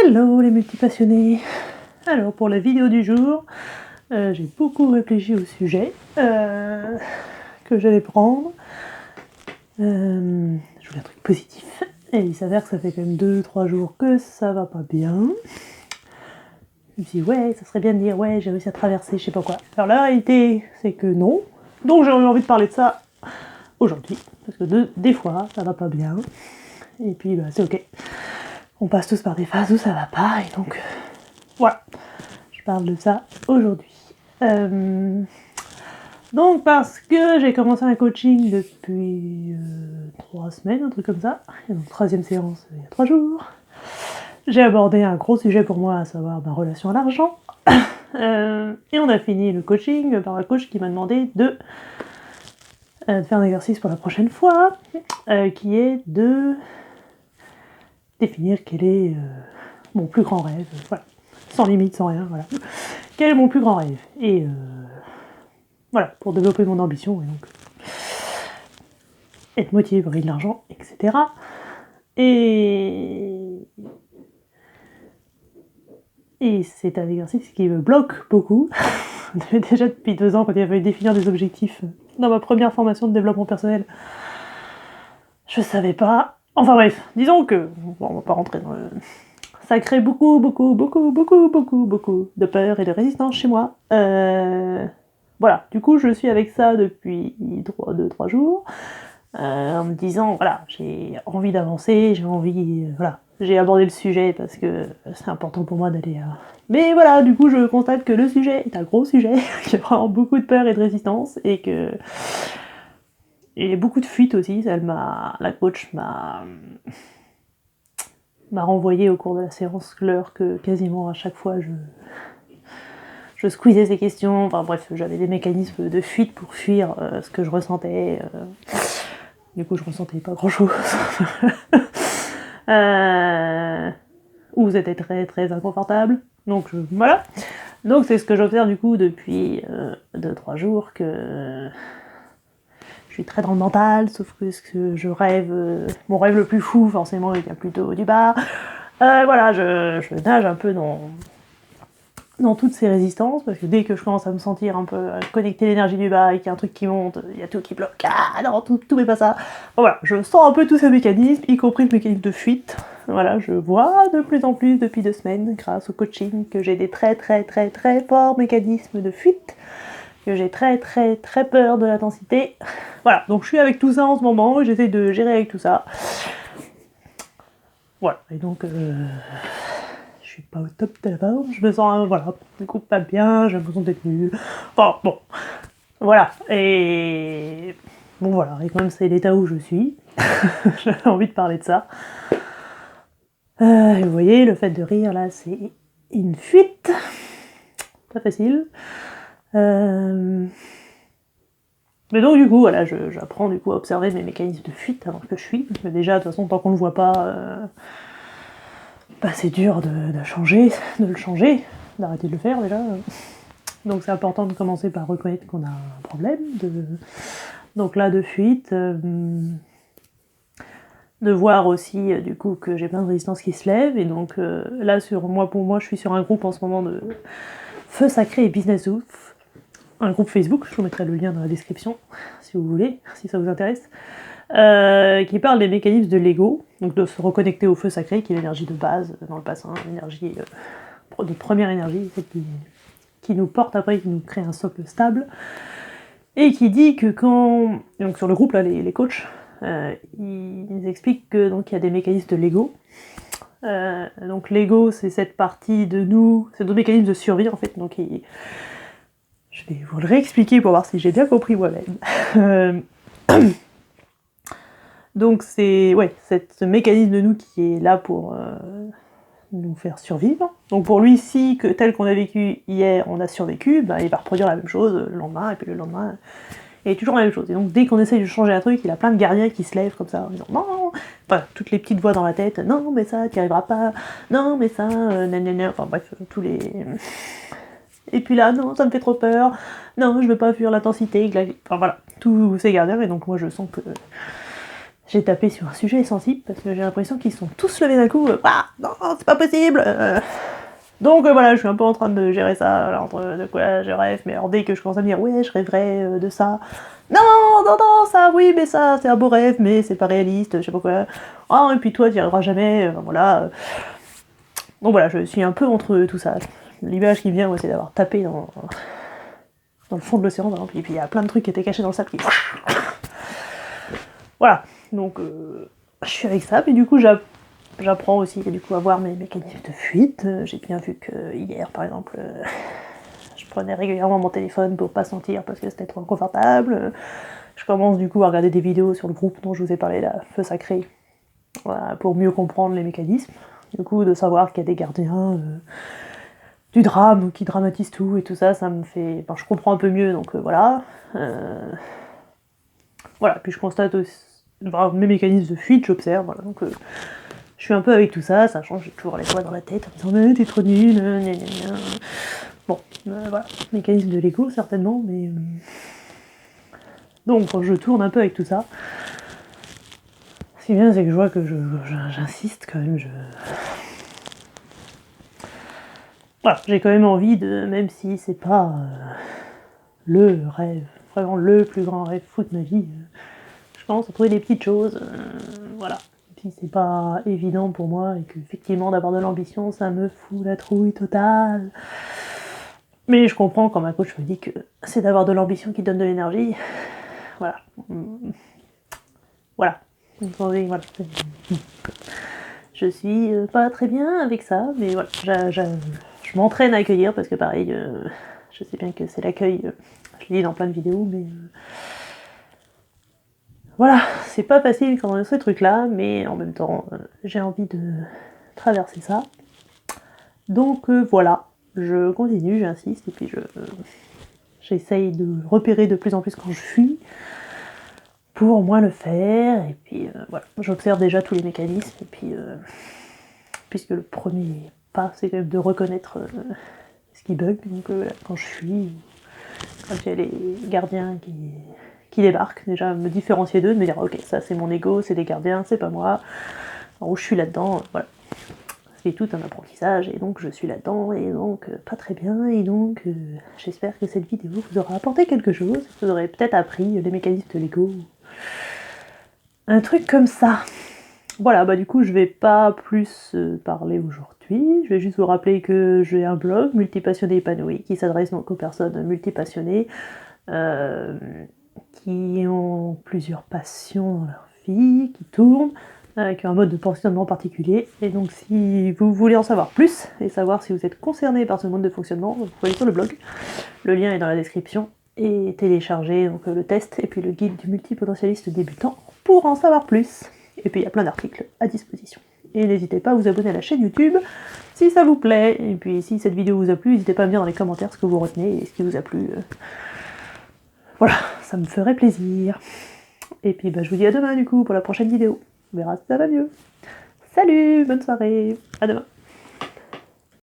Hello les multipassionnés. Alors pour la vidéo du jour, j'ai beaucoup réfléchi au sujet que j'allais prendre. Je voulais un truc positif. Et il s'avère que ça fait quand même 2-3 jours que ça va pas bien. Je me suis dit ouais, ça serait bien de dire ouais, j'ai réussi à traverser je sais pas quoi. Alors la réalité c'est que non. Donc j'ai envie de parler de ça aujourd'hui. Parce que des fois ça va pas bien. Et puis bah, c'est ok. On passe tous par des phases où ça va pas et donc voilà. Je parle de ça aujourd'hui. Donc parce que j'ai commencé un coaching depuis 3 semaines, un truc comme ça. Et donc 3e séance il y a 3 jours. J'ai abordé un gros sujet pour moi, à savoir ma relation à l'argent. Et on a fini le coaching par un coach qui m'a demandé de faire un exercice pour la prochaine fois, qui est de définir quel est mon plus grand rêve. Voilà. Sans limite, sans rien, voilà. Quel est mon plus grand rêve? Et voilà, pour développer mon ambition, et donc être motivé pour gagner de l'argent, etc. Et c'est un exercice qui me bloque beaucoup. Déjà depuis 2 ans, quand il a fallu définir des objectifs dans ma première formation de développement personnel, je savais pas. Enfin bref, disons que, bon, on va pas rentrer dans le... Ça crée beaucoup de peur et de résistance chez moi. Voilà, du coup je suis avec ça depuis 2-3 jours, en me disant, voilà, j'ai envie d'avancer, j'ai envie, voilà, j'ai abordé le sujet parce que c'est important pour moi d'aller... Mais voilà, du coup je constate que le sujet est un gros sujet, qu'il y a vraiment beaucoup de peur et de résistance, et que... Et beaucoup de fuites aussi, la coach m'a renvoyé au cours de la séance l'heure que quasiment à chaque fois je squeezais ces questions, enfin bref, j'avais des mécanismes de fuite pour fuir ce que je ressentais. Du coup, je ressentais pas grand-chose. Ou c'était très très inconfortable. Donc voilà. Donc c'est ce que j'observe du coup depuis 2-3 jours, que je suis très dans le mental, sauf que ce que je rêve, mon rêve le plus fou forcément il vient plutôt du bas. Voilà, je nage un peu dans toutes ces résistances, parce que dès que je commence à me sentir un peu connecter l'énergie du bas et qu'il y a un truc qui monte, il y a tout qui bloque. Ah non, tout n'est pas ça. Bon, voilà, je sens un peu tous ces mécanismes, y compris le mécanisme de fuite. Voilà, je vois de plus en plus depuis 2 semaines, grâce au coaching, que j'ai des très forts mécanismes de fuite, que j'ai très peur de l'intensité. Voilà, donc je suis avec tout ça en ce moment, j'essaie de gérer avec tout ça. Voilà, et donc... je suis pas au top de la forme, je me sens, voilà, du coup pas bien, j'ai l'impression d'être nulle. Enfin, bon, voilà, et... Bon voilà, et comme c'est l'état où je suis, j'avais envie de parler de ça. Vous voyez, le fait de rire, là, c'est une fuite. Pas facile. Mais donc, du coup, voilà, j'apprends du coup à observer mes mécanismes de fuite avant que je fuis. Mais déjà, de toute façon, tant qu'on ne le voit pas... bah, c'est dur de le changer, d'arrêter de le faire déjà. Donc c'est important de commencer par reconnaître qu'on a un problème. Donc là, de fuite, de voir aussi du coup que j'ai plein de résistances qui se lèvent. Et donc là, pour moi, je suis sur un groupe en ce moment de Feu Sacré et Business Ouf. Un groupe Facebook, je vous mettrai le lien dans la description, si vous voulez, si ça vous intéresse. Qui parle des mécanismes de l'ego, donc de se reconnecter au feu sacré, qui est l'énergie de base dans le bassin, l'énergie de première énergie, celle qui nous porte après, qui nous crée un socle stable, et qui dit que quand... Donc sur le groupe, là, les coachs, ils expliquent que donc il y a des mécanismes de l'ego. Donc l'ego, c'est cette partie de nous, c'est notre mécanisme de survie en fait, donc je vais vous le réexpliquer pour voir si j'ai bien compris moi-même. Donc c'est ce mécanisme de nous qui est là pour nous faire survivre. Donc pour lui, si tel qu'on a vécu hier, on a survécu, bah, il va reproduire la même chose le lendemain, et puis le lendemain, et toujours la même chose. Et donc dès qu'on essaye de changer un truc, il a plein de gardiens qui se lèvent comme ça, en disant non, enfin toutes les petites voix dans la tête, non mais ça, t'y arriveras pas, non mais ça, nanana, enfin bref, tous les... Et puis là, non, ça me fait trop peur, non, je veux pas fuir l'intensité, enfin voilà, tous ces gardiens, et donc moi je sens que j'ai tapé sur un sujet sensible, parce que j'ai l'impression qu'ils sont tous levés d'un coup, ah, non, c'est pas possible. Donc voilà, je suis un peu en train de gérer ça, alors, de quoi je rêve, mais alors dès que je commence à me dire, ouais, je rêverais de ça, non, non, non, ça, oui, mais ça, c'est un beau rêve, mais c'est pas réaliste, je sais pas quoi, ah, et puis toi, t'y arriveras jamais, voilà. Donc voilà, je suis un peu entre tout ça. L'image qui me vient, moi, c'est d'avoir tapé dans le fond de l'océan, par exemple, et puis il y a plein de trucs qui étaient cachés dans le sable qui... Voilà, donc je suis avec ça, puis du coup j'apprends aussi du coup à voir mes mécanismes de fuite. J'ai bien vu que hier par exemple je prenais régulièrement mon téléphone pour pas sentir parce que c'était trop inconfortable. Je commence du coup à regarder des vidéos sur le groupe dont je vous ai parlé là, Feu Sacré, voilà, pour mieux comprendre les mécanismes. Du coup de savoir qu'il y a des gardiens du drame qui dramatisent tout et tout ça, ça me fait... Enfin, je comprends un peu mieux, donc voilà. Voilà, puis je constate aussi mes mécanismes de fuite, j'observe, voilà, donc je suis un peu avec tout ça, sachant que j'ai toujours les voix dans la tête en me disant t'es trop nul, gna gna gna. Bon, voilà, mécanisme de l'ego certainement, mais... Donc quand je tourne un peu avec tout ça, ce qui est bien c'est que je vois que j'insiste quand même, voilà, j'ai quand même envie de, même si c'est pas le rêve, vraiment le plus grand rêve fou de ma vie, je commence à trouver des petites choses, voilà. Puis c'est pas évident pour moi et qu'effectivement d'avoir de l'ambition ça me fout la trouille totale. Mais je comprends quand ma coach me dit que c'est d'avoir de l'ambition qui donne de l'énergie. Voilà. Voilà. Voilà. Je suis pas très bien avec ça, mais voilà. Je m'entraîne à accueillir parce que pareil, je sais bien que c'est l'accueil, je l'ai dit dans plein de vidéos, mais... Voilà, c'est pas facile quand on a ce truc-là, mais en même temps, j'ai envie de traverser ça. Donc voilà, je continue, j'insiste, et puis j'essaye de repérer de plus en plus quand je fuis, pour moins le faire, et puis voilà, j'observe déjà tous les mécanismes, et puis puisque le premier pas, c'est quand même de reconnaître ce qui bug, donc quand je fuis, quand il y a les gardiens qui débarquent, déjà me différencier d'eux, de me dire ok, ça c'est mon ego, c'est des gardiens, c'est pas moi, en haut je suis là-dedans, voilà. C'est tout un apprentissage, et donc je suis là-dedans, et donc pas très bien, et donc j'espère que cette vidéo vous aura apporté quelque chose, vous aurez peut-être appris les mécanismes de l'ego, un truc comme ça. Voilà, bah du coup je vais pas plus parler aujourd'hui, je vais juste vous rappeler que j'ai un blog, Multipassionné épanoui, qui s'adresse donc aux personnes multipassionnées, qui ont plusieurs passions dans leur vie, qui tournent, qui ont un mode de fonctionnement particulier, et donc si vous voulez en savoir plus, et savoir si vous êtes concerné par ce mode de fonctionnement, vous pouvez aller sur le blog, le lien est dans la description, et télécharger donc, le test, et puis le guide du multipotentialiste débutant, pour en savoir plus. Et puis il y a plein d'articles à disposition. Et n'hésitez pas à vous abonner à la chaîne YouTube, si ça vous plaît, et puis si cette vidéo vous a plu, n'hésitez pas à me dire dans les commentaires ce que vous retenez, et ce qui vous a plu. Voilà, ça me ferait plaisir. Et puis bah, je vous dis à demain du coup pour la prochaine vidéo. On verra si ça va mieux. Salut, bonne soirée, à demain.